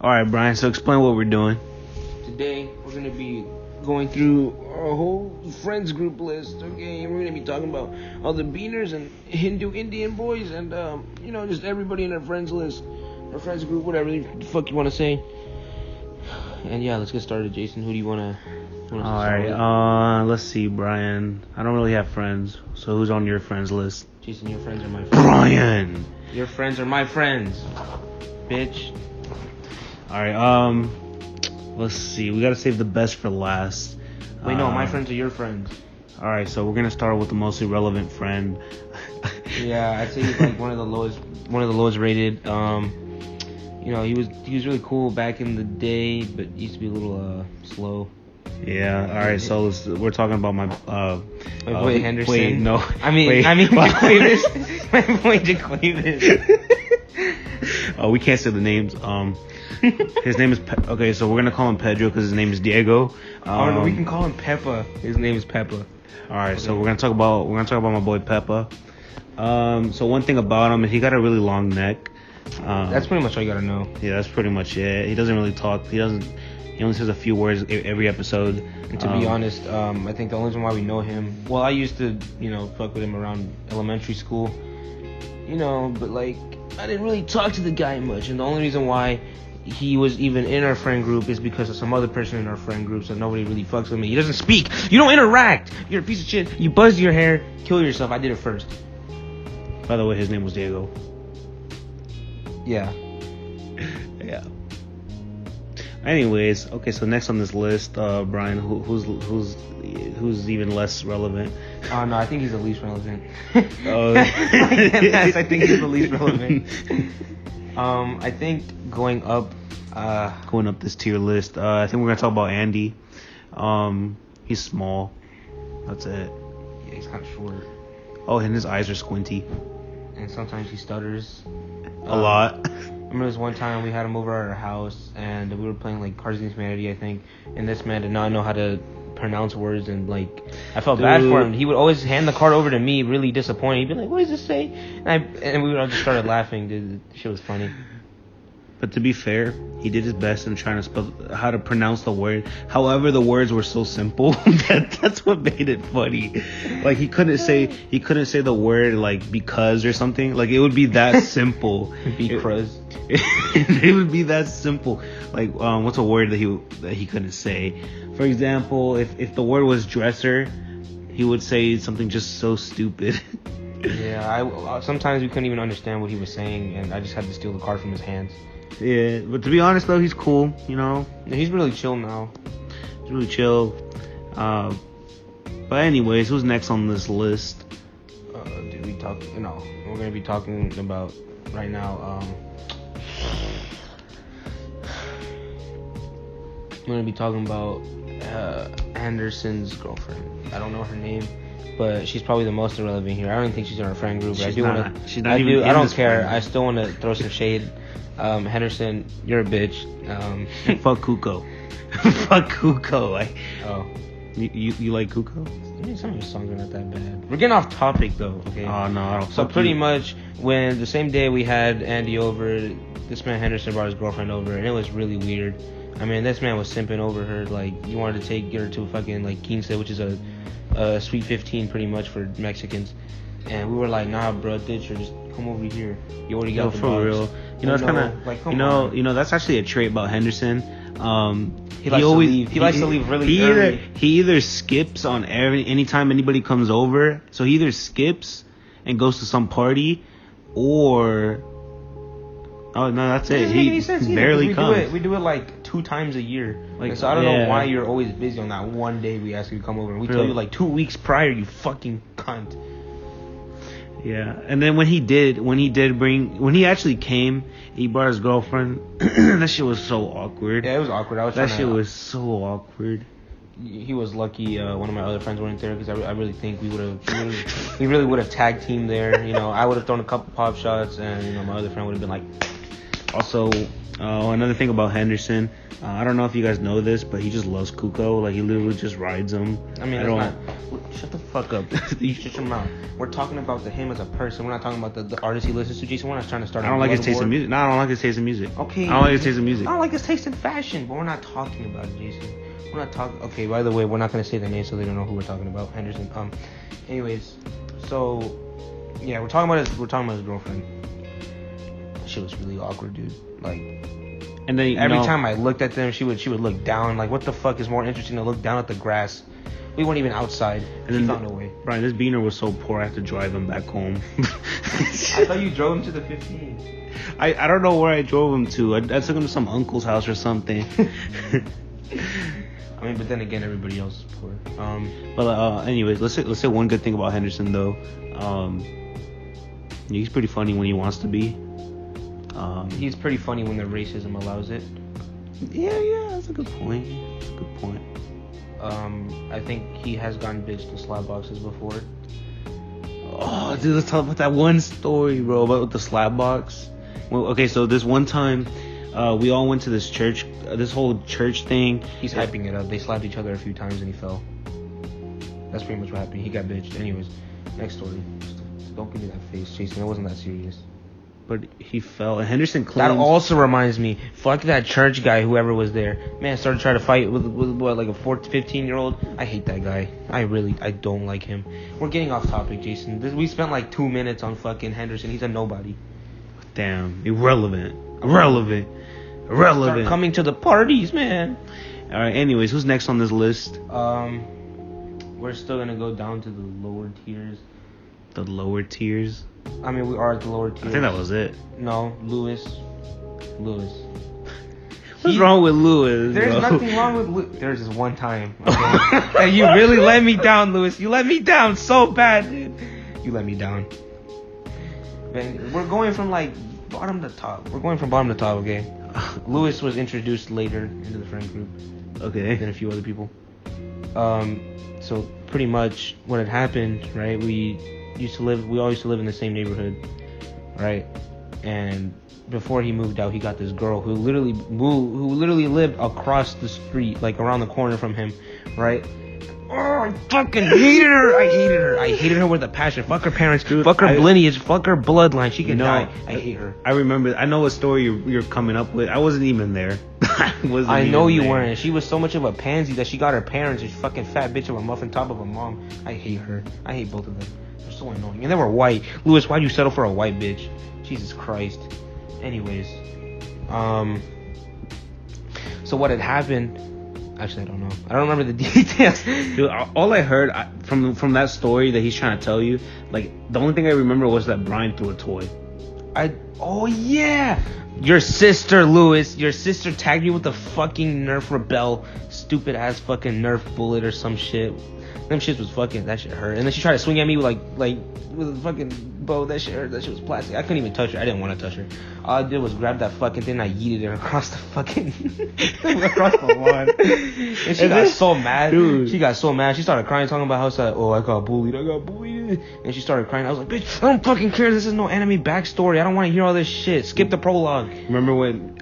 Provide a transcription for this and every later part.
All right, Brian. So explain what we're doing. Today we're gonna be going through our whole friends group list. Okay, we're gonna be talking about all the beaners and Hindu Indian boys, and just everybody in our friends list, our friends group, whatever the fuck you want to say. And yeah, let's get started. Jason, who do you wanna All right. Let's see, Brian. I don't really have friends, so who's on your friends list? Jason, your friends are my friends. Brian. Your friends are my friends, bitch. All right. Let's see. We gotta save the best for last. Wait, no, my friends are your friends. All right. So we're gonna start with the most irrelevant friend. Yeah, I'd say he's like one of the lowest rated. He was really cool back in the day, but used to be a little slow. Yeah. All right. So we're talking about my boy Henderson. Wait, no. I mean Jaquavis. My boy Jaquavis. Oh, we can't say the names. His name is okay. So we're gonna call him Pedro because his name is Diego. No, we can call him Peppa. His name is Peppa. All right. Okay. So we're gonna talk about my boy Peppa. So one thing about him is he got a really long neck. That's pretty much all you gotta know. Yeah, that's pretty much it. He doesn't really talk. He only says a few words every episode. And to be honest, I think the only reason why we know him, well, I used to, fuck with him around elementary school, but like, I didn't really talk to the guy much, and the only reason why he was even in our friend group is because of some other person in our friend group, so nobody really fucks with me. He doesn't speak. You don't interact. You're a piece of shit. You buzz your hair. Kill yourself. I did it first. By the way, his name was Diego. Yeah. Yeah. Anyways, okay. So next on this list, Brian, who's even less relevant? Oh no, I think he's the least relevant. Oh. I think he's the least relevant. I think going up this tier list, I think we're gonna talk about Andy. He's small. That's it. Yeah, he's kind of short. Oh, and his eyes are squinty. And sometimes he stutters. A lot. I remember this one time we had him over at our house, and we were playing like Cards Against Humanity, I think, and this man did not know how to pronounce words, and like I felt bad for him. He would always hand the card over to me, really disappointed. He'd be like, "What does this say?" And we would all just started laughing. Dude, the shit was funny. But to be fair, he did his best in trying to spell how to pronounce the word. However, the words were so simple that's what made it funny. Like he couldn't say the word like because or something. Like it would be that simple. Because it would be that simple. Like what's a word that he couldn't say? For example, if the word was dresser, he would say something just so stupid. Yeah, sometimes we couldn't even understand what he was saying, and I just had to steal the card from his hands. Yeah, but to be honest though, he's cool, Yeah, he's really chill now. He's really chill. But anyways, who's next on this list? We're gonna be talking about right now. We're gonna be talking about Anderson's girlfriend. I don't know her name, but she's probably the most irrelevant here. I don't think she's in our friend group. But I don't care. I still want to throw some shade. Henderson, you're a bitch. Fuck Kuko. Fuck Kuko. You like Kuko? Some of his songs are not that bad. We're getting off topic though. Okay. Oh no, I don't. So pretty much, when the same day we had Andy over, this man Henderson brought his girlfriend over, and it was really weird. I mean, this man was simping over her. Like, you wanted to get her to a fucking like quince, which is a sweet 15 pretty much for Mexicans. And we were like, nah, bro, ditch her. Just come over here. You already got the for real. It's kind of like, that's actually a trait about Henderson. He likes to leave really early. He either skips on anytime anybody comes over. So he either skips and goes to some party, or oh no, that's it. He barely comes. We do it like 2 times a year. So I don't know why you're always busy on that one day we ask you to come over. And we tell you like 2 weeks prior, you fucking cunt. Yeah, and then when he actually came, he brought his girlfriend. That shit was so awkward. Yeah, it was awkward. That shit was so awkward. He was lucky. One of my other friends weren't there because I really think we really would have tag teamed there. I would have thrown a couple pop shots, and my other friend would have been like. Also, Oh, another thing about Henderson. I don't know if you guys know this, but he just loves Kuko. Like, he literally just rides him. I mean, shut the fuck up. You shut your mouth. We're talking about him as a person. We're not talking about the artist he listens to. Jason, we're not trying to start. I don't like his taste in music. No, I don't like his taste in music. Okay. I don't like his taste in music. I don't like his taste in fashion, but we're not talking about it, Jason. We're not talking. Okay, by the way, we're not gonna say the name so they don't know who we're talking about. Henderson. Anyways, so yeah, we're talking about his girlfriend. That shit was really awkward, dude. Like. And then every time I looked at them, she would look down. Like, what the fuck is more interesting to look down at the grass? We weren't even outside. And she found a way. Brian, this beaner was so poor I had to drive him back home. I thought you drove him to the 15. I don't know where I drove him to. I took him to some uncle's house or something. I mean, but then again, everybody else is poor. Anyways, let's say one good thing about Henderson though. He's pretty funny when he wants to be. He's pretty funny when the racism allows it. Yeah, that's a good point. I think he has gotten bitched in slap boxes before. Oh, dude, let's talk about that one story, bro, about the slap box. Well, okay, so this one time, we all went to this church, this whole church thing. He's hyping it up. They slapped each other a few times and he fell. That's pretty much what happened. He got bitched. Anyways, next story. Don't give me that face, Jason. It wasn't that serious. But he fell. And Henderson claims... That also reminds me. Fuck that church guy, whoever was there. Man, started trying to fight with what, like a 15-year-old? I hate that guy. I don't like him. We're getting off topic, Jason. We spent like 2 minutes on fucking Henderson. He's a nobody. Damn. Irrelevant. Start coming to the parties, man. Alright, anyways, who's next on this list? We're still gonna go down to the lower tiers. The lower tiers? I mean, we are at the lower tiers. I think that was it. No, Lewis. What's wrong with Lewis? There's nothing wrong with Lewis. There's just one time. Okay? And you really let me down, Lewis. You let me down so bad, dude. You let me down. Man, we're going from like bottom to top. Okay? Lewis was introduced later into the friend group. Okay. Than a few other people. So pretty much what had happened, right? We all used to live in the same neighborhood, right? And before he moved out, he got this girl who literally lived across the street, like around the corner from him, right? Oh, I fucking hated her. I hated her with a passion. Fuck her parents. Dude, fuck her lineage. Fuck her bloodline. She can die. I hate her. I remember. I know what story you're coming up with. I wasn't even there. I know you weren't. She was so much of a pansy that she got her parents a fucking fat bitch of a muffin top of a mom. I hate her. I hate both of them. They're so annoying. And they were white. Lewis, why'd you settle for a white bitch? Jesus Christ. Anyways. So what had happened... Actually, I don't know. I don't remember the details. Dude, all I heard from that story that he's trying to tell you, like, the only thing I remember was that Brian threw a toy. Oh, yeah! Your sister, Lewis. Your sister tagged you with the fucking Nerf Rebel. Stupid ass fucking Nerf bullet or some shit. Them shits was fucking... That shit hurt. And then she tried to swing at me with with a fucking bow. That shit hurt. That shit was plastic. I couldn't even touch her. I didn't want to touch her. All I did was grab that fucking thing and I yeeted her across the fucking... across the lawn. And she got so mad. Dude. She got so mad. She started crying, talking about how I got bullied. And she started crying. I was like, bitch, I don't fucking care. This is no anime backstory. I don't want to hear all this shit. Skip the prologue. Remember when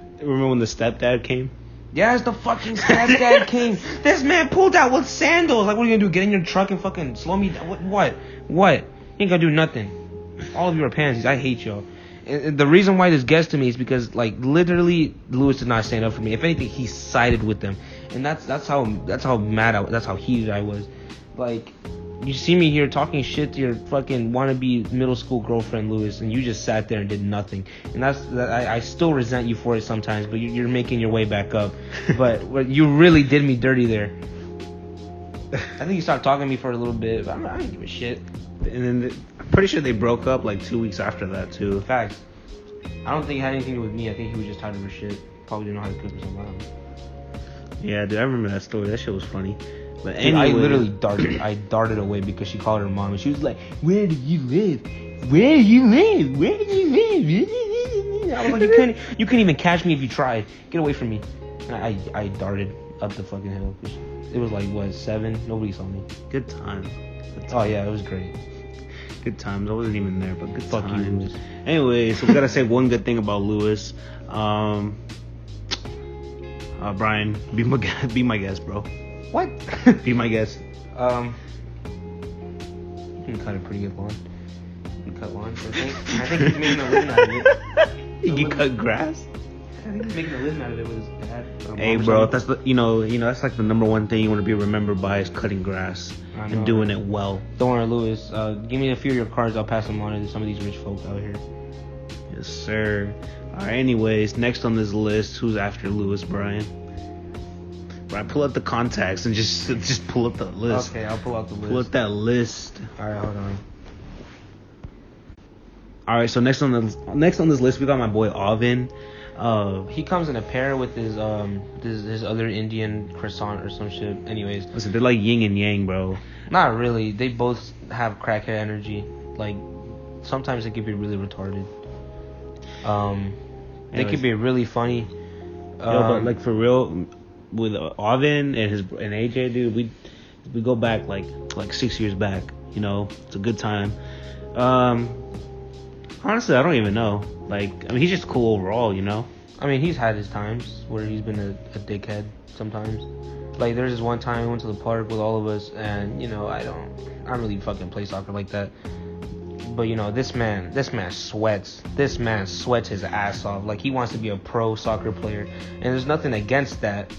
the stepdad came? Yes, the fucking stepdad came. This man pulled out with sandals. Like, what are you gonna do? Get in your truck and fucking slow me down? What? You ain't gonna do nothing. All of you are pansies. I hate y'all. And the reason why this gets to me is because, like, literally, Lewis did not stand up for me. If anything, he sided with them, and that's how mad that's how heated I was. Like, you see me here talking shit to your fucking wannabe middle school girlfriend, Lewis, and you just sat there and did nothing. And I still resent you for it sometimes, but you're making your way back up. But you really did me dirty there. I think you stopped talking to me for a little bit, but I didn't give a shit. And then I'm pretty sure they broke up like 2 weeks after that too. Facts. I don't think it had anything to do with me. I think he was just tired of her shit. Probably didn't know how to cook or something. Yeah, dude, I remember that story. That shit was funny. But anyway, I literally darted away because she called her mom and she was like, "Where do you live? Where do you live? Where do you live?" I was like, you couldn't even catch me if you tried. Get away from me. And I darted up the fucking hill. It was like, what, 7? Nobody saw me. Good time. Oh yeah, it was great. Good times. I wasn't even there, but good Fuck times. You, anyway, so we gotta say one good thing about Lewis. Brian, be my guest, bro. What? Be my guest. You can cut a pretty good lawn. You can cut lawns. I think he's making a living out of it. You can cut grass. I think he's making a living out of it with his dad. Hey, bro, that's the that's like the number one thing you want to be remembered by is cutting grass and doing it well. Don't worry, Lewis. Give me a few of your cards. I'll pass them on to some of these rich folk out here. Yes, sir. All right. Anyways, next on this list, who's after Lewis, Brian? Right, pull up the contacts and just pull up the list. Okay, I'll pull out the list. Pull up that list. All right, hold on. All right, so next on this list, we got my boy Alvin. He comes in a pair with his other Indian croissant or some shit. Anyways, listen, they're like yin and yang, bro. Not really. They both have crackhead energy. Like sometimes it could be really retarded. They could be really funny. But like for real, with Alvin and AJ, dude, we go back like 6 years back. You know, it's a good time. Honestly, I don't even know. Like, I mean, he's just cool overall, you know? I mean, he's had his times where he's been a dickhead sometimes. Like, there's this one time we went to the park with all of us, and, you know, I don't really fucking play soccer like that. But, you know, this man sweats. This man sweats his ass off. Like, he wants to be a pro soccer player. And there's nothing against that.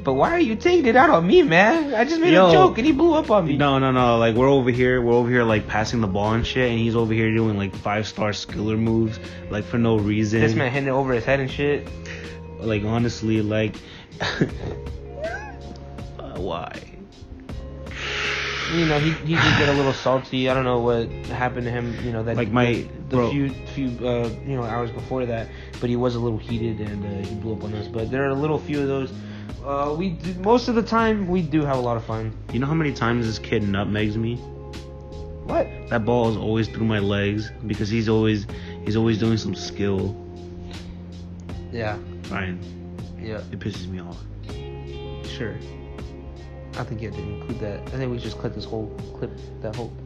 But why are you taking it out on me, man? I just made a joke and he blew up on me. No. Like we're over here like passing the ball and shit, and he's over here doing like 5-star skiller moves, like for no reason. This man hitting it over his head and shit. Like honestly, like why? You know, he did get a little salty. I don't know what happened to him. You know that like few hours before that, but he was a little heated and he blew up on us. But there are a little few of those. Most of the time we do have a lot of fun. You know how many times this kid nutmegs me? What? That ball is always through my legs because he's always doing some skill. Yeah. Ryan. Yeah. It pisses me off. Sure. I think you had to include that. I think we just clip that whole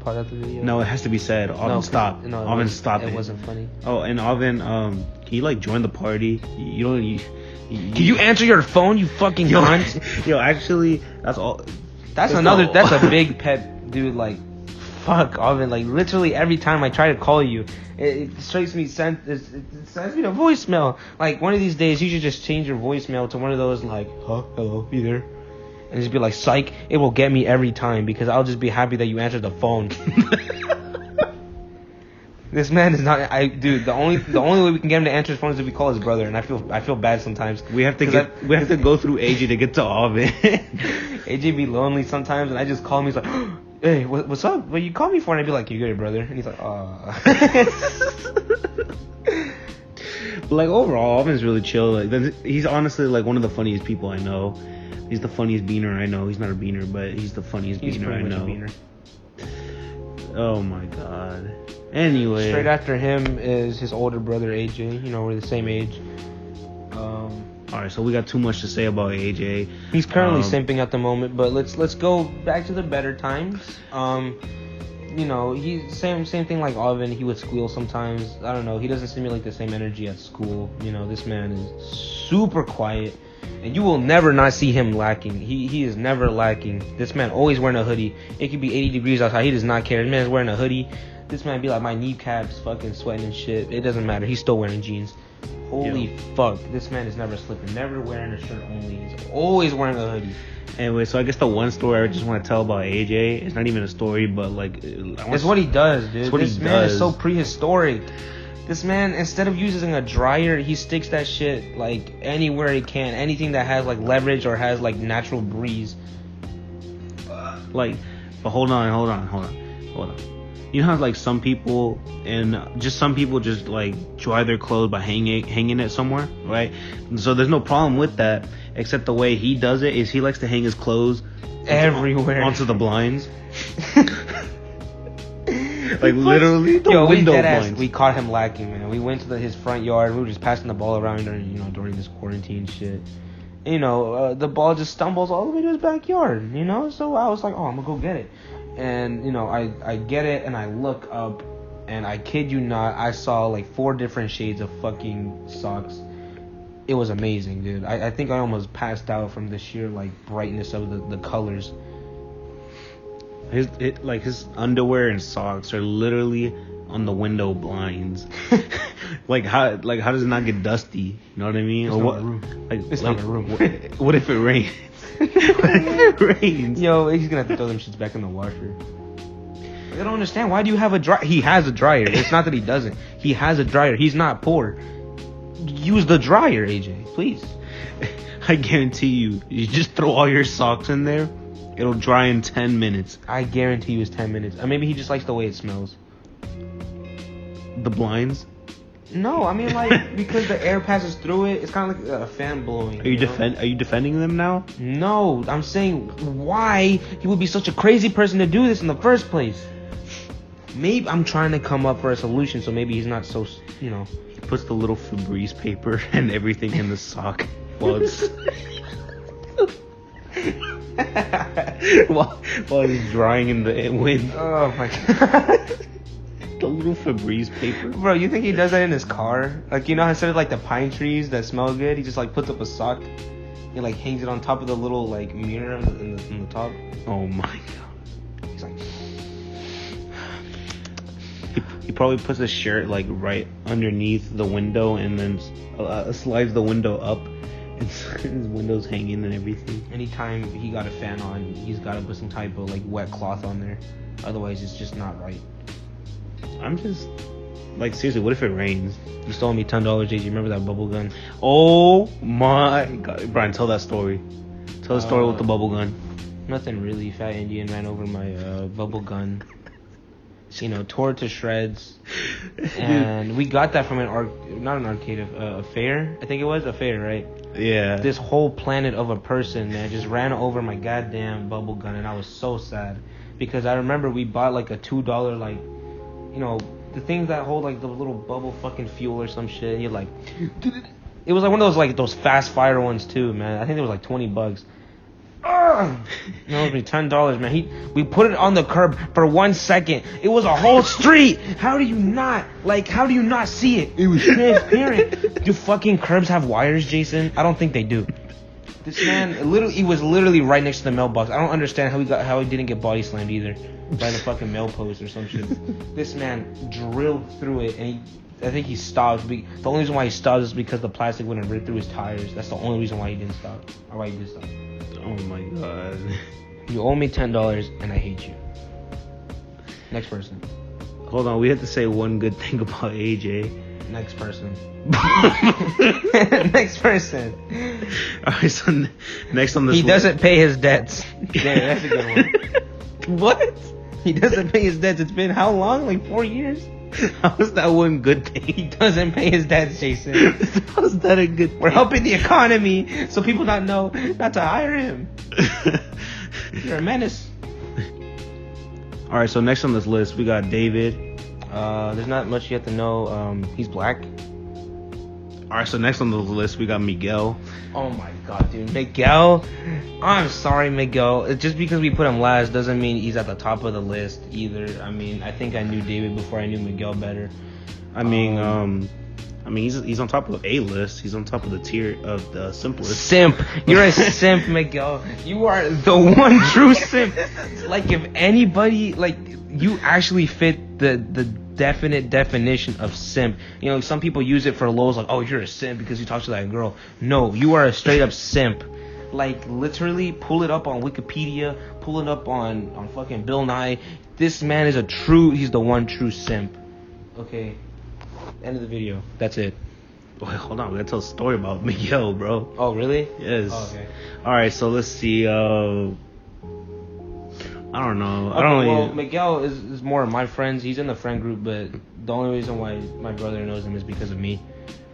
part of the video. No, it has to be said. Alvin, stop. No, Alvin, stop it. It wasn't funny. Oh, and Alvin, can you like join the party? Can you answer your phone, you fucking cunt? Yo, actually, that's all. That's a big pet, dude. Like, fuck, Alvin. Like, literally every time I try to call you, it sends me to voicemail. Like, one of these days, you should just change your voicemail to one of those, like, hello, you there? And just be like, psych, it will get me every time because I'll just be happy that you answered the phone. This man is not. The only way we can get him to answer his phone is if we call his brother, and I feel bad sometimes. We have to go through AJ to get to Alvin. AJ be lonely sometimes, and I just call him. He's like, "Hey, what's up? What you call me for?" And I'd be like, "You good, brother?" And he's like, But like overall, Alvin's really chill. Like he's honestly like one of the funniest people I know. He's the funniest beaner I know. He's not a beaner, but he's the funniest beaner I know. Oh my god. Anyway, straight after him is his older brother AJ. You know, we're the same age. Alright, so we got too much to say about AJ. He's currently simping at the moment, but let's go back to the better times. You know, he's same thing like Alvin. He would squeal sometimes. I don't know. He doesn't simulate the same energy at school. You know, this man is super quiet, and you will never not see him lacking. He is never lacking. This man always wearing a hoodie. It could be 80 degrees outside. He does not care. This man's wearing a hoodie. This man be like my kneecaps fucking sweating and shit. It doesn't matter. He's still wearing jeans. Holy fuck. This man is never slipping. Never wearing a shirt only. He's always wearing a hoodie. Anyway, so I guess the one story I just want to tell about AJ, it's not even a story, but like... It's what he does, dude. This man is so prehistoric. This man, instead of using a dryer, he sticks that shit like anywhere he can. Anything that has like leverage or has like natural breeze. But hold on. You know how like some people just like dry their clothes by hanging it somewhere, right? And so there's no problem with that, except the way he does it is he likes to hang his clothes everywhere onto the blinds. Like literally the window blinds. We caught him lacking, man. We went to his front yard. We were just passing the ball around during this quarantine shit. The ball just stumbles all the way to his backyard, So I was like, oh, I'm gonna go get it. And, I get it and I look up and I kid you not, I saw like 4 different shades of fucking socks. it was amazing, dude. I think I almost passed out from the sheer like brightness of the colors. His underwear and socks are literally on the window blinds. how does it not get dusty? You know what I mean? It's or not what? a room. Like It's not a room. What if it rains? What if it rains? Yo, he's gonna have to throw them shits back in the washer. I don't understand. Why do you have a dryer? He has a dryer. It's not that he doesn't. He has a dryer. He's not poor. Use the dryer, AJ, please. I guarantee you just throw all your socks in there, it'll dry in 10 minutes. I guarantee you it's 10 minutes. Or maybe he just likes the way it smells. The blinds? No, I mean like because the air passes through it. It's kind of like a fan blowing. Are you defending them now? No, I'm saying why he would be such a crazy person to do this in the first place. Maybe I'm trying to come up for a solution, so maybe he's not so, you know. He puts the little Febreze paper and everything in the sock while it's while it's drying in the wind. Oh my god. The little Febreze paper. Bro, you think he does that in his car? Like, you know, instead of like the pine trees that smell good, he just like puts up a sock. He like hangs it on top of the little like mirror in the top. Oh my god. He's like. He probably puts a shirt like right underneath the window and then slides the window up. And his window's hanging and everything. Anytime he got a fan on, he's got to put some type of like wet cloth on there. Otherwise, it's just not right. I'm just like, seriously, what if it rains? You stole me $10, JG. Remember that bubble gun? Oh my god, Brian, tell that story. Tell the story with the bubble gun. Nothing really. Fat Indian ran over my bubble gun. You know, tore it to shreds. And we got that from not an arcade, a fair. I think it was a fair, right? Yeah. This whole planet of a person, man, just ran over my goddamn bubble gun, and I was so sad because I remember we bought like a $2 like, you know, the things that hold like the little bubble fucking fuel or some shit. And you're like, it was like one of those like those fast fire ones too, man. I think it was like $20. No, it was $10, man. We put it on the curb for 1 second. It was a whole street. How do you not see it? It was transparent. Do fucking curbs have wires, Jason? I don't think they do. This man, he was literally right next to the mailbox. I don't understand how he didn't get body slammed either by the fucking mail post or some shit. This man drilled through it, and I think he stopped. The only reason why he stopped is because the plastic wouldn't rip through his tires. That's the only reason why he didn't stop, or why he did stop. Oh my god. You owe me $10 and I hate you. Next person. Hold on, we have to say one good thing about AJ. Next person. Next person. Alright, so next on this list. He doesn't pay his debts. Yeah, that's a good one. What? He doesn't pay his debts. It's been how long? Like 4 years? How is that one good thing? He doesn't pay his debts, Jason. How is that a good thing? We're helping the economy so people not to hire him. You're a menace. Alright, so next on this list we got David. There's not much you have to know. He's black. Alright, so next on the list we got Miguel. Oh my god, dude. Miguel. I'm sorry, Miguel. Just because we put him last doesn't mean he's at the top of the list either. I mean, I think I knew David before I knew Miguel better. I mean, he's on top of the A list. He's on top of the tier of the simplest. Simp. You're a simp, Miguel. You are the one true simp. Like, if anybody, like, you actually fit the definite definition of simp. You know, some people use it for lows, like, oh, you're a simp because you talk to that girl. No, you are a straight up simp. Like, literally, pull it up on Wikipedia, pull it up on fucking Bill Nye. This man is he's the one true simp. Okay, end of the video. That's it. Wait, hold on, we gotta tell a story about Miguel, bro. Oh, really? Yes. Oh, okay. Alright, so let's see, I don't know. Well, Miguel is more of my friends. He's in the friend group, but the only reason why my brother knows him is because of me.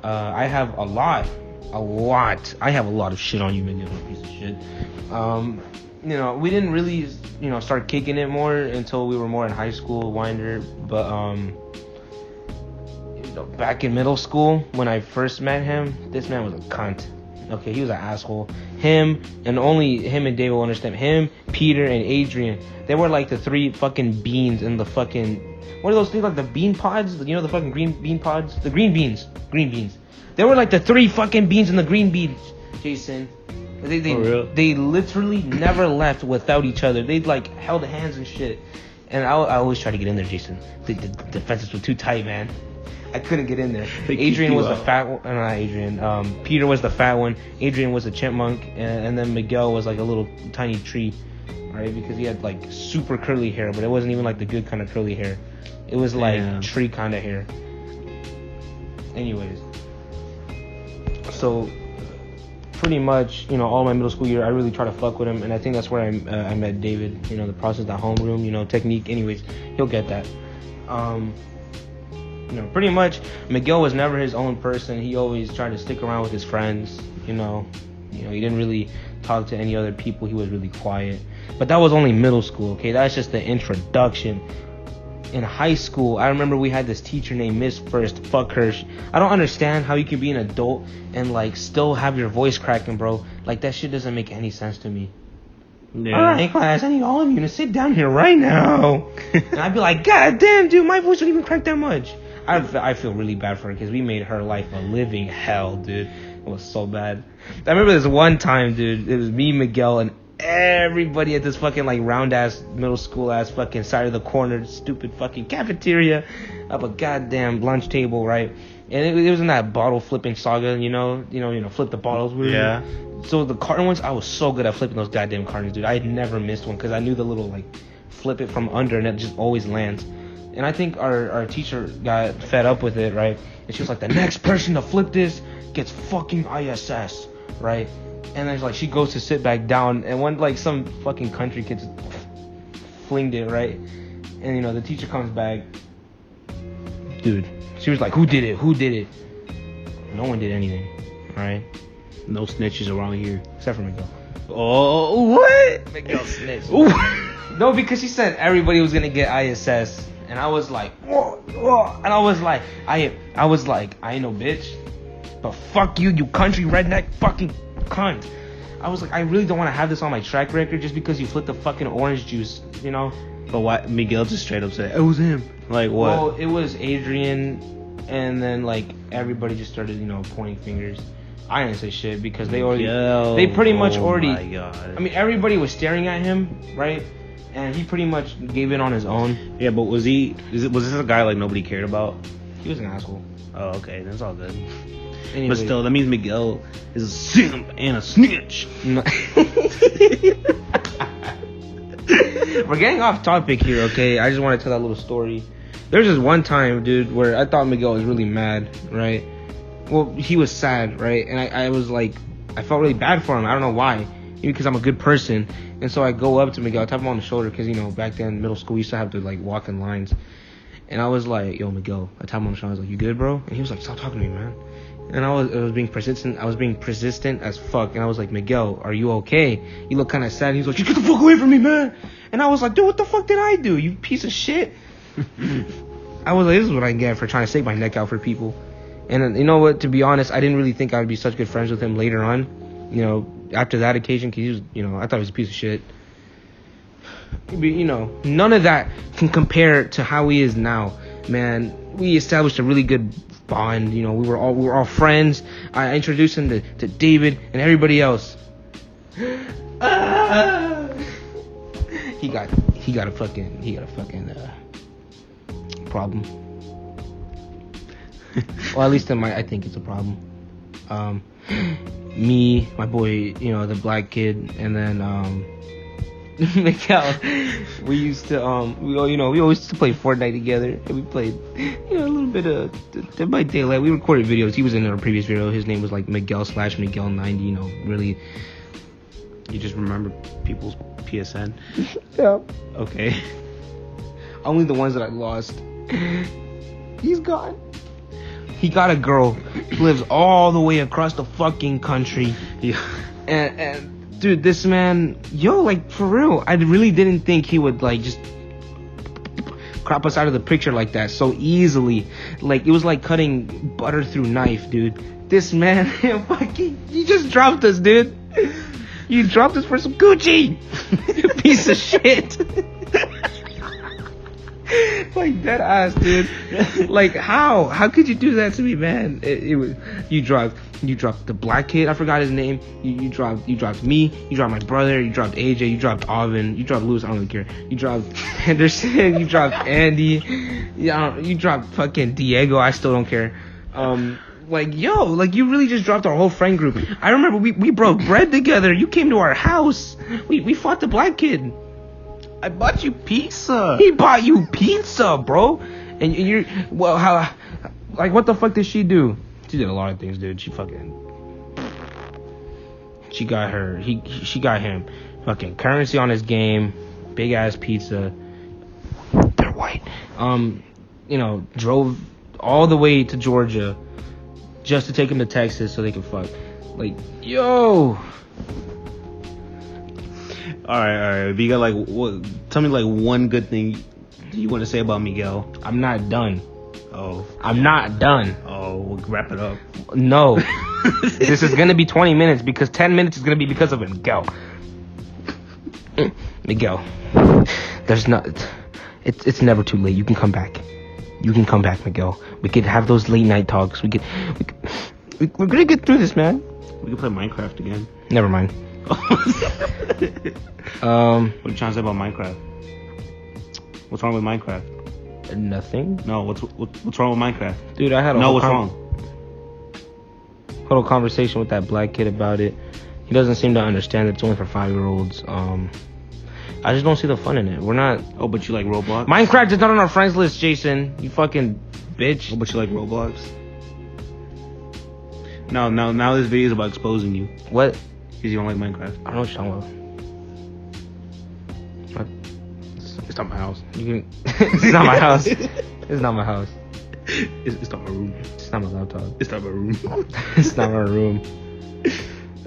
I have a lot. I have a lot of shit on you, Miguel, piece of shit. You know, we didn't really, start kicking it more until we were more in high school, Winder. But back in middle school, when I first met him, this man was a cunt. Okay, he was an asshole. Him, and only him and David will understand. Him, Peter, and Adrian. They were like the three fucking beans in the fucking... What are those things, like the bean pods? You know, the fucking green bean pods? The green beans. Green beans. They were like the three fucking beans in the green beans, Jason. They literally never left without each other. They like held hands and shit. And I always try to get in there, Jason. The defenses were too tight, man. I couldn't get in there. Adrian was the fat one. Not Adrian. Peter was the fat one. Adrian was a chipmunk. And then Miguel was like a little tiny tree. Right? Because he had like super curly hair. But it wasn't even like the good kind of curly hair. It was like tree kind of hair. Anyways. So, pretty much, you know, all my middle school year, I really try to fuck with him. And I think that's where I met David. You know, the process, that homeroom, you know, technique. Anyways, he'll get that. You know, pretty much, Miguel was never his own person. He always tried to stick around with his friends. You know, he didn't really talk to any other people. He was really quiet. But that was only middle school, okay? That's just the introduction. In high school, I remember we had this teacher named Miss First. Fuck her. I don't understand how you can be an adult and like still have your voice cracking, bro. Like that shit doesn't make any sense to me. Yeah. All right, class, I need all of you to sit down here right now. And I'd be like, God damn, dude, my voice don't even crack that much. I feel really bad for her because we made her life a living hell, dude. It was so bad. I remember this one time, dude. It was me, Miguel, and everybody at this fucking like round ass middle school ass fucking side of the corner, stupid fucking cafeteria, up a goddamn lunch table, right? And it was in that bottle flipping saga, you know, flip the bottles. Yeah. So the carton ones, I was so good at flipping those goddamn cartons, dude. I had never missed one because I knew the little like flip it from under and it just always lands. And I think our teacher got fed up with it, right? And she was like, the next person to flip this gets fucking ISS, right? And then like she goes to sit back down, and when like some fucking country kid flinged it, right? And you know the teacher comes back, dude. She was like, "Who did it? Who did it?" No one did anything, all right? No snitches around here, except for Miguel. Oh, what? Miguel snitched. No, because she said everybody was gonna get ISS, and I was like, whoa, and I was like, I ain't no bitch, but fuck you, you country redneck fucking cunt. I was like, I really don't want to have this on my track record just because you flipped the fucking orange juice, you know? But why? Miguel just straight up said it was him. Like what? Well, it was Adrian, and then like everybody just started, you know, pointing fingers. I didn't say shit because they pretty much already. Oh my God. I mean, everybody was staring at him, right? And he pretty much gave it on his own. Yeah, but was this a guy like nobody cared about? He was an asshole. Oh, okay, that's all good. Anyway. But still, that means Miguel is a simp and a snitch. No. We're getting off topic here, okay? I just want to tell that little story. There's this one time, dude, where I thought Miguel was really mad, right? Well, he was sad, right? And I was like, I felt really bad for him. I don't know why. Maybe because I'm a good person. And so I go up to Miguel, tap him on the shoulder, because, you know, back then, middle school, we used to have to, like, walk in lines. And I was like, yo, Miguel. I tapped him on the shoulder. I was like, you good, bro? And he was like, stop talking to me, man. And I was being persistent. I was being persistent as fuck. And I was like, Miguel, are you okay? You look kind of sad. And he was like, you get the fuck away from me, man. And I was like, dude, what the fuck did I do? You piece of shit. I was like, this is what I get for trying to stick my neck out for people. And you know what? To be honest, I didn't really think I would be such good friends with him later on. You know, after that occasion, because he was, you know, I thought he was a piece of shit. But, you know, none of that can compare to how he is now, man. We established a really good bond. You know, we were all friends. I introduced him to David and everybody else. He got a fucking problem. Well, at least I think it's a problem. Me, my boy, you know, the black kid, and then Miguel. We used to we always used to play Fortnite together, and we played, you know, a little bit of Dead by Daylight. We recorded videos. He was in our previous video. His name was like Miguel/Miguel90. You know, really. You just remember people's PSN? Yeah. Okay. Only the ones that I lost. He's gone. He got a girl who lives all the way across the fucking country. Yeah. And dude, this man, like for real, I really didn't think he would like just crop us out of the picture like that so easily. Like it was like cutting butter through knife, dude. This man, fucking, you just dropped us, dude. You dropped us for some Gucci. You piece of shit. Like, dead ass, dude. Like, how could you do that to me, man? It was, you dropped the black kid, I forgot his name. You dropped me, you dropped my brother, you dropped AJ, you dropped Alvin, you dropped Lewis, I don't really care. You dropped Henderson, you dropped Andy, you dropped fucking Diego, I still don't care. Like, yo, like, you really just dropped our whole friend group. I remember we broke bread together. You came to our house. We fought the black kid. I bought you pizza. He bought you pizza, bro. And you're, well, how, like, what the fuck did she do? She did a lot of things, dude. She got him fucking currency on his game, big ass pizza. They're white. Drove all the way to Georgia just to take him to Texas so they could fuck. Like, yo. All right. But you got, like, what? Tell me, like, one good thing you want to say about Miguel. I'm not done. Oh. I'm not done. Oh, we'll wrap it up. No. This is gonna be 20 minutes because 10 minutes is gonna be because of Miguel. Miguel. There's not. It's never too late. You can come back. You can come back, Miguel. We could have those late night talks. We're gonna get through this, man. We can play Minecraft again. Never mind. What are you trying to say about Minecraft? What's wrong with Minecraft? Nothing. No, what's wrong with Minecraft? Dude, I had what's wrong? Whole conversation with that black kid about it. He doesn't seem to understand that it's only for 5-year-olds. I just don't see the fun in it. We're not. Oh, but you like Roblox? Minecraft is not on our friends list, Jason. You fucking bitch. Oh, but you like Roblox? No, now this video is about exposing you. What? Because you don't like Minecraft. I don't know what you're talking about. It's not my house. You can. It's not my house. It's not my house. It's not my room. It's not my laptop. It's not my room. It's not my room.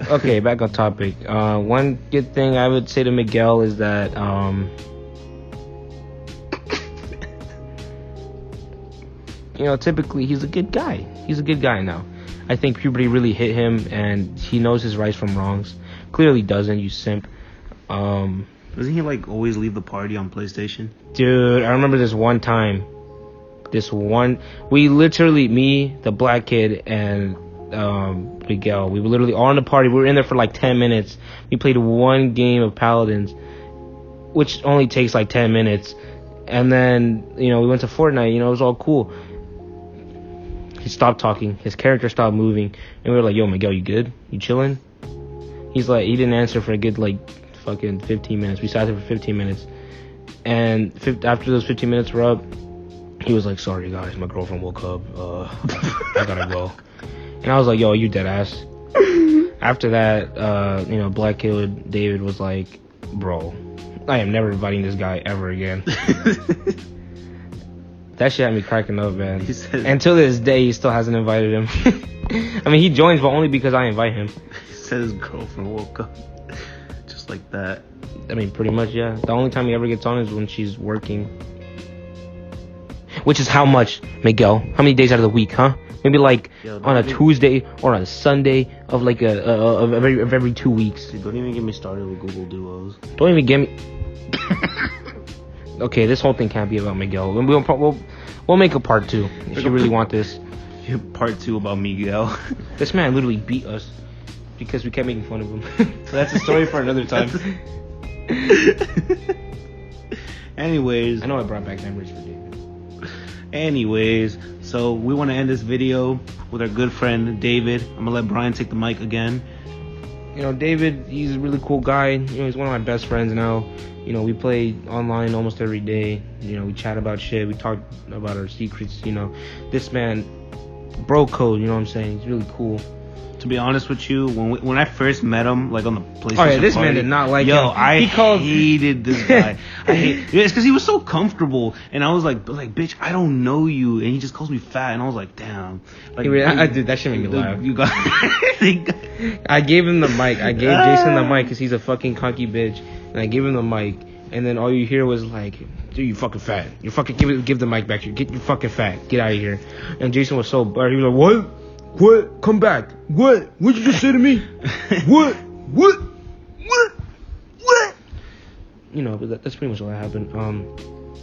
Okay, back on topic. One good thing I would say to Miguel is that typically he's a good guy. He's a good guy now. I think puberty really hit him, and he knows his rights from wrongs. Clearly doesn't, you simp. Doesn't he like always leave the party on PlayStation? Dude, I remember this one time. We literally, me, the black kid, and Miguel, we were literally all in the party. We were in there for like 10 minutes. We played one game of Paladins, which only takes like 10 minutes. And then, we went to Fortnite, it was all cool. He stopped talking. His character stopped moving. And we were like, yo, Miguel, you good? You chilling? He's like, he didn't answer for a good, like, fucking 15 minutes. We sat there for 15 minutes. And after those 15 minutes were up, he was like, sorry, guys, my girlfriend woke up. I gotta go. And I was like, yo, you dead ass. After that, Black Kid David was like, bro, I am never inviting this guy ever again. That shit had me cracking up, man. And to this day, he still hasn't invited him. I mean, he joins, but only because I invite him. He said his girlfriend woke up. Just like that. I mean, pretty much, yeah. The only time he ever gets on is when she's working. Which is how much, Miguel? How many days out of the week, huh? Maybe like on a Tuesday or a Sunday of like of every 2 weeks. Dude, don't even get me started with Google Duos. Don't even get me. Okay, this whole thing can't be about Miguel. We'll make a part 2 if you really want this. Part 2 about Miguel. This man literally beat us because we kept making fun of him. So that's a story for another time. Anyways, I know I brought back memories for David. Anyways, so we want to end this video with our good friend David. I'm gonna let Brian take the mic again. David, he's a really cool guy. He's one of my best friends now. We play online almost every day. We chat about shit. We talk about our secrets. This man, bro code. You know what I'm saying? He's really cool. To be honest with you, when I first met him, like on the PlayStation oh yeah, this party, man did not like him. I hated this guy. It's because he was so comfortable, and I was like, bitch, I don't know you, and he just calls me fat, and I was like, damn. Like, dude, that shit made me laugh. You got. I gave him the mic. I gave Jason the mic because he's a fucking cocky bitch, and I gave him the mic, and then all you hear was like, dude, you fucking fat. You fucking give the mic back. You're fucking fat. Get out of here. And Jason was so bad. He was like, what? What? Come back. What? What'd you just say to me? What? You know, but that's pretty much what happened.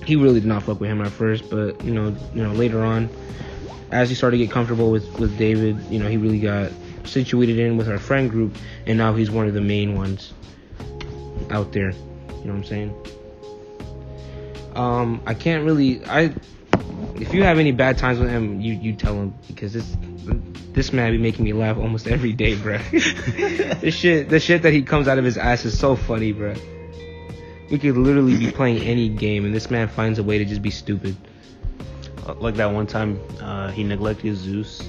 He really did not fuck with him at first, but you know, later on, as he started to get comfortable with David, you know, he really got situated in with our friend group, and now he's one of the main ones out there. You know what I'm saying? I can't really. If you have any bad times with him, you tell him, because this man be making me laugh almost every day, bro. the shit that he comes out of his ass is so funny, bro. We could literally be playing any game, and this man finds a way to just be stupid. Like that one time, he neglected Zeus.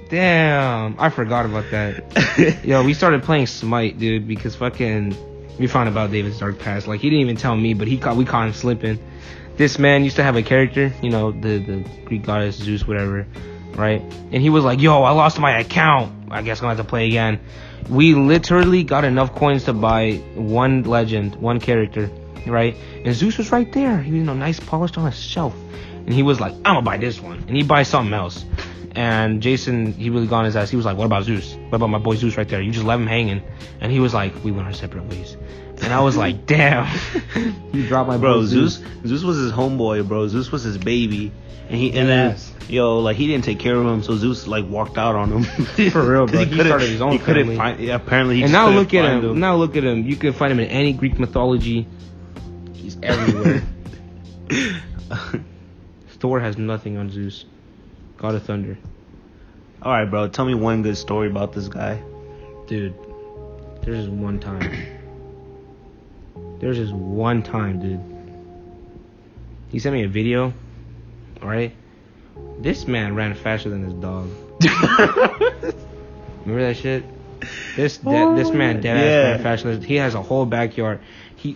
Damn! I forgot about that. Yo, we started playing Smite, dude, because fucking we found about David's dark past. Like, he didn't even tell me, but we caught him slipping. This man used to have a character, you know, the Greek goddess Zeus, whatever, right? And he was like, yo, I lost my account. I guess I'm gonna have to play again. We literally got enough coins to buy one legend, one character, right? And Zeus was right there. He was, you know, nice, polished on a shelf. And he was like, I'm gonna buy this one. And he buys something else. And Jason, he really got on his ass. He was like, what about Zeus? What about my boy Zeus right there? You just left him hanging. And he was like, we went our separate ways. And I was like, damn. He dropped my bro. Zeus was his homeboy, bro. Zeus was his baby. And then he didn't take care of him, so Zeus like walked out on him. For real, bro. He started his own family. Apparently he and now look at him. Now look at him. You can find him in any Greek mythology. He's everywhere. Thor has nothing on Zeus. God of Thunder. Alright, bro. Tell me one good story about this guy. Dude, there's just one time. Dude. He sent me a video. Alright? This man ran faster than his dog. Remember that shit? This man dead ass ran faster. He has a whole backyard. He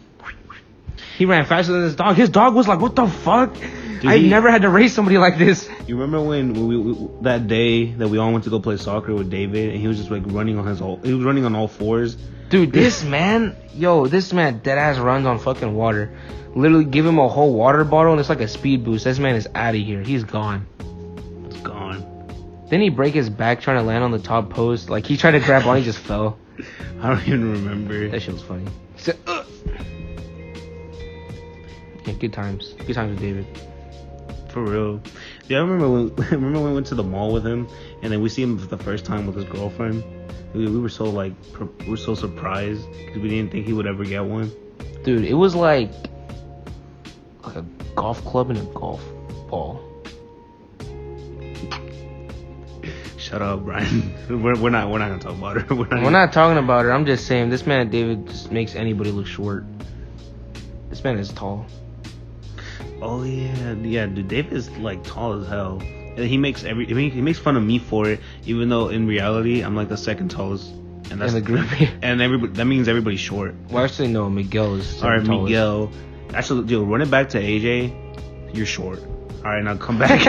ran faster than his dog. His dog was like, what the fuck? Dude, I've never had to race somebody like this. You remember when we that day that we all went to go play soccer with David, and he was just like running on all fours? Dude, this man dead ass runs on fucking water. Literally give him a whole water bottle and it's like a speed boost. This man is out of here. He's gone. He's gone. Didn't he break his back trying to land on the top post? Like, he tried to grab on, he just fell. I don't even remember. That shit was funny. He said, ugh. Yeah, good times. Good times with David. For real. Yeah, I remember when we went to the mall with him, and then we see him for the first time with his girlfriend. We were so surprised because we didn't think he would ever get one. Dude, it was like a golf club and a golf ball. Shut up, Brian. We're not gonna talk about her. We're not talking about her. I'm just saying this man David just makes anybody look short. This man is tall. Oh yeah, dude. David is like tall as hell, and he makes fun of me for it, even though in reality I'm like the second tallest, and that's in the group. And that means everybody's short. Well, actually no, Miguel is. All right, tallest. Miguel. Actually, dude, run it back to AJ. You're short. All right, now come back.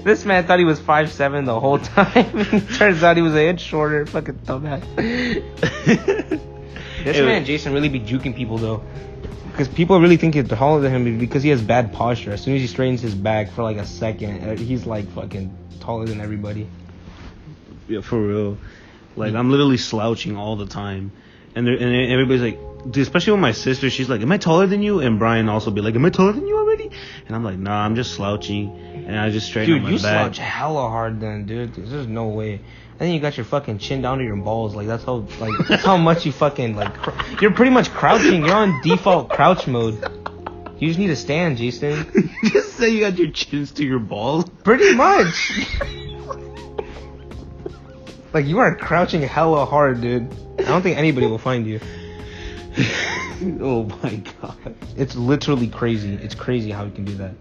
This man thought he was 5'7" the whole time. Turns out he was an inch shorter. Fucking dumbass. This man Jason really be juking people though. Because people really think he's taller than him because he has bad posture. As soon as he straightens his back for like a second, he's like fucking taller than everybody. Yeah, for real. Like, I'm literally slouching all the time. And everybody's like, dude, especially with my sister, she's like, am I taller than you? And Brian also be like, am I taller than you already? And I'm like, nah, I'm just slouching. And I just straighten my back. Dude, you slouch hella hard then, dude. There's no way. I think you got your fucking chin down to your balls. Like, that's how much you fucking, like, you're pretty much crouching. You're on default crouch mode. You just need to stand, Jason. You just say you got your chins to your balls? Pretty much. Like, you are crouching hella hard, dude. I don't think anybody will find you. Oh my god. It's literally crazy. It's crazy how you can do that.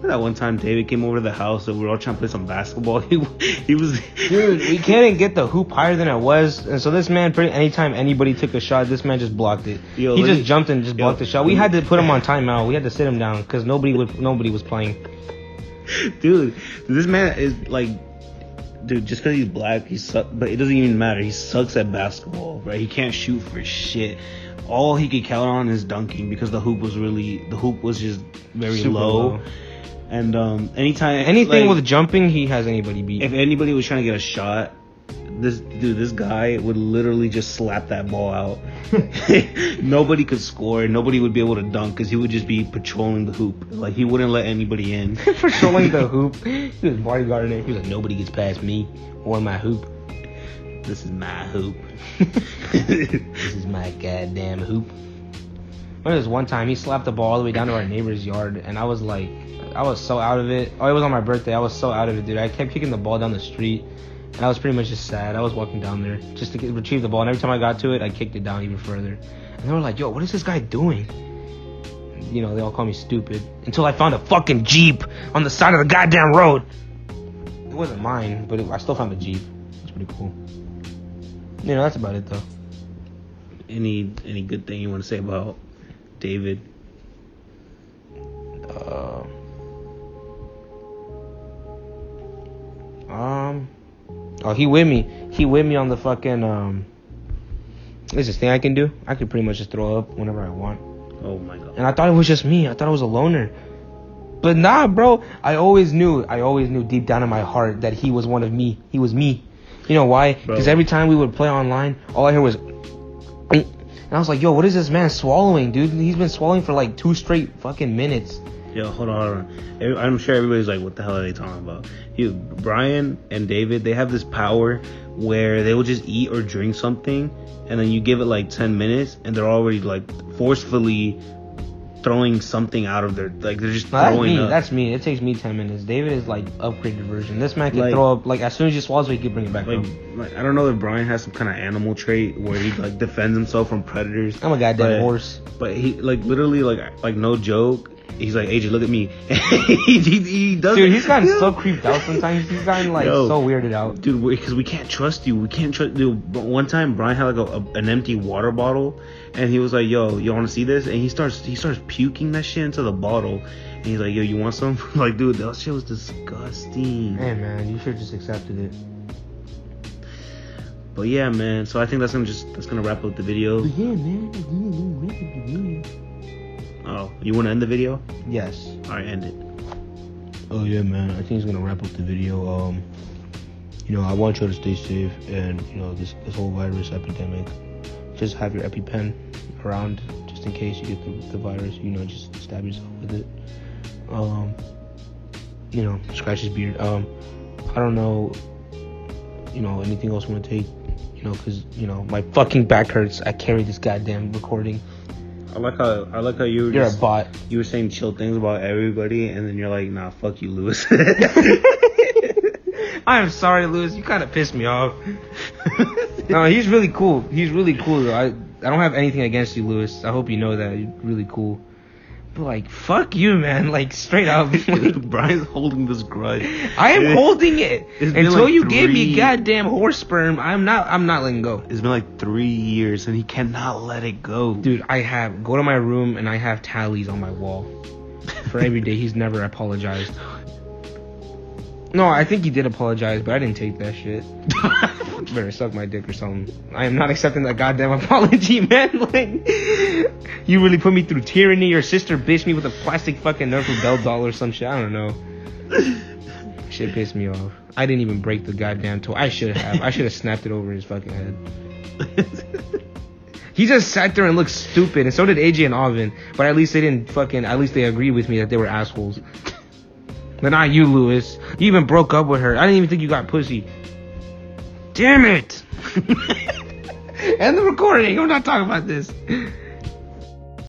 That one time David came over to the house and we were all trying to play some basketball. He was... Dude, we couldn't get the hoop higher than it was. And so this man, anytime anybody took a shot, this man just blocked it. He just jumped and just blocked the shot. We had to put him on timeout. We had to sit him down because nobody was playing. Dude, this man is like... Dude, just because he's black, he sucks. But it doesn't even matter. He sucks at basketball, right? He can't shoot for shit. all he could count on is dunking because the hoop was just very super low. And anything with jumping, he has anybody beat. If anybody was trying to get a shot, this guy would literally just slap that ball out. Nobody could score. Nobody would be able to dunk because he would just be patrolling the hoop. Like, he wouldn't let anybody in. Patrolling the hoop. He was bodyguarding it. He was like, nobody gets past me or my hoop. This is my hoop. This is my goddamn hoop. There was one time he slapped the ball all the way down to our neighbor's yard, and I was so out of it. Oh, it was on my birthday. I was so out of it, dude. I kept kicking the ball down the street. And I was pretty much just sad. I was walking down there just to retrieve the ball. And every time I got to it, I kicked it down even further. And they were like, yo, what is this guy doing? You know, they all call me stupid. Until I found a fucking Jeep on the side of the goddamn road. It wasn't mine, but I still found a Jeep. It's pretty cool. You know, that's about it, though. Any good thing you want to say about David? Oh, he with me. He with me on the fucking, there's this thing I can do. I can pretty much just throw up whenever I want. Oh, my God. And I thought it was just me. I thought I was a loner. But nah, bro. I always knew deep down in my heart that he was one of me. He was me. You know why? Because every time we would play online, all I heard was, and I was like, yo, what is this man swallowing, dude? He's been swallowing for like 2 straight fucking minutes. Yo, hold on. I'm sure everybody's like, what the hell are they talking about? Brian and David, they have this power where they will just eat or drink something, and then you give it like 10 minutes, and they're already like forcefully throwing something out of their, like they're just throwing up. That's me. It takes me 10 minutes. David is like upgraded version. This man can throw up like as soon as he swallows it, he can bring it back up. Like, I don't know if Brian has some kind of animal trait where he like defends himself from predators. I'm a goddamn horse. But he like literally like no joke. He's like, AJ, look at me. he does. Dude, he's gotten so creeped out sometimes. He's gotten like so weirded out. Dude, because we can't trust you. Dude, one time Brian had like an empty water bottle, and he was like, yo, you want to see this? And he starts puking that shit into the bottle. And he's like, yo, you want some? Like, dude, that shit was disgusting. Hey, man, you should have just accepted it. But yeah, man. So I think that's gonna wrap up the video. But yeah, man. Oh, you want to end the video? Yes. All right, end it. Oh yeah, man. I think it's gonna wrap up the video. You know, I want you to stay safe, and you know, this whole virus epidemic. Just have your EpiPen around, just in case you get the virus. You know, just stab yourself with it. You know, scratch his beard. I don't know. You know, anything else you want to take? You know, because you know my fucking back hurts. I carry this goddamn recording. I like how you're a bot. You were saying chill things about everybody, and then you're like, nah, fuck you, Lewis. I'm sorry, Lewis. You kind of pissed me off. No, he's really cool. He's really cool, though. I don't have anything against you, Lewis. I hope you know that. You're really cool. But, like, fuck you, man. Like, straight up. Brian's holding this grudge. I am holding it. Until like you gave me goddamn horse sperm, I'm not letting go. It's been like 3 years, and he cannot let it go. Dude, go to my room, and I have tallies on my wall. For every day, he's never apologized. No, I think he did apologize, but I didn't take that shit. Better suck my dick or something. I am not accepting that goddamn apology, man. Like, you really put me through tyranny. Your sister bitched me with a plastic fucking Nerf Bell doll or some shit. I don't know. Shit pissed me off. I didn't even break the goddamn toy. I should have. I should have snapped it over his fucking head. He just sat there and looked stupid, and so did AJ and Alvin. But at least they didn't fucking. At least they agreed with me that they were assholes. But not you, Lewis. You even broke up with her. I didn't even think you got pussy. Damn it! End the recording. I'm not talking about this.